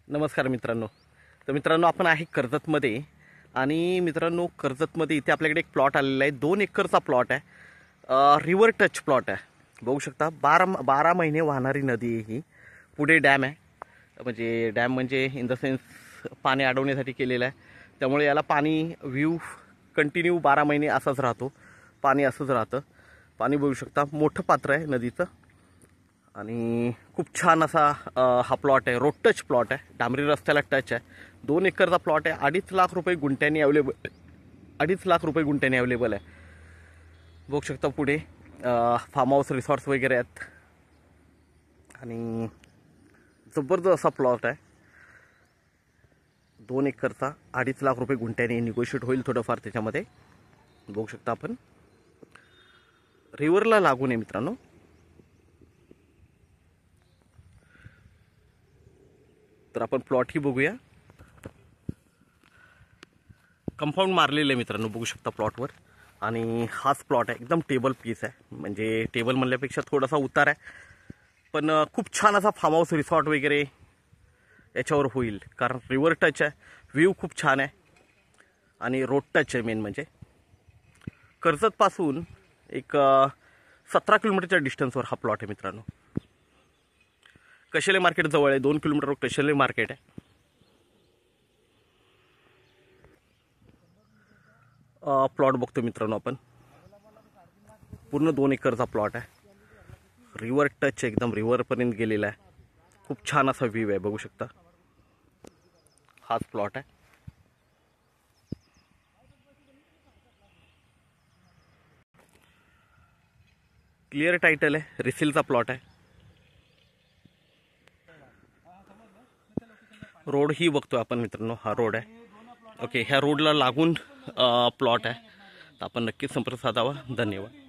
नमस्कार मित्रांनो. तर मित्रांनो, आपण आहे कर्जतमध्ये आणि मित्रांनो, कर्जतमध्ये इथे आपल्याकडे एक प्लॉट आलेला आहे. 2 एकरचा प्लॉट आहे. रिव्हर टच प्लॉट आहे. बघू शकता. 12 महिने वाहणारी नदी आहे ही. पुढे डॅम आहे. म्हणजे डॅम म्हणजे इन द सेन्स पाणी अडवण्यासाठी केलेलं आहे. त्यामुळे याला पाणी व्ह्यू कंटिन्यू 12 महिने असाच राहतो. पाणी असंच राहतं. पाणी बघू शकता. मोठं पात्र आहे नदीचं आणि खूप छान असा हा प्लॉट आहे. रोड टच प्लॉट आहे. डांबरी रस्त्याला टच आहे. 2 एकरचा प्लॉट आहे. 2.5 लाख रुपये गुंठ्याने अवेलेबल 2.5 लाख रुपये गुंठ्याने अवेलेबल आहे. बघू शकता. पुढे फार्म हाऊस रिसॉर्ट्स वगैरे आहेत आणि जबरदस्त असा प्लॉट आहे. 2 एकरचा 2.5 लाख रुपये गुंठ्याने निगोशिएट होईल थोडंफार त्याच्यामध्ये. बघू शकता आपण. रिव्हरला लागून आहे मित्रांनो. तर आपण प्लॉट ही बघूया. कंपाऊंड मारलेलं आहे मित्रांनो. बघू शकता प्लॉटवर. आणि हाच प्लॉट आहे. एकदम टेबल पीस आहे. म्हणजे टेबल म्हणल्यापेक्षा थोडासा उतार आहे, पण खूप छान असा फार्म हाऊस रिसॉर्ट वगैरे याच्यावर होईल. कारण रिव्हर टच आहे. व्ह्यू खूप छान आहे आणि रोड टच आहे. मेन म्हणजे कर्जतपासून एक 17 किलोमीटरच्या डिस्टन्सवर हा प्लॉट आहे मित्रांनो. कशेले मार्केट जवळ आहे. 2 किलोमीटरवर कशेले मार्केट आहे. प्लॉट बघतो मित्रांनो आपण. पूर्ण 2 एकरचा प्लॉट आहे. रिव्हर टच एकदम रिव्हरपर्यंत गेलेला आहे. खूप छान असा व्ह्यू आहे. बघू शकता. हाच प्लॉट आहे. क्लिअर टायटल आहे. रिसेलचा प्लॉट आहे. रोड ही बघतो आपण मित्रांनो. हा रोड आहे. ओके. ह्या रोडला लागून प्लॉट आहे. तर आपण नक्कीच संपर्क साधावा. धन्यवाद.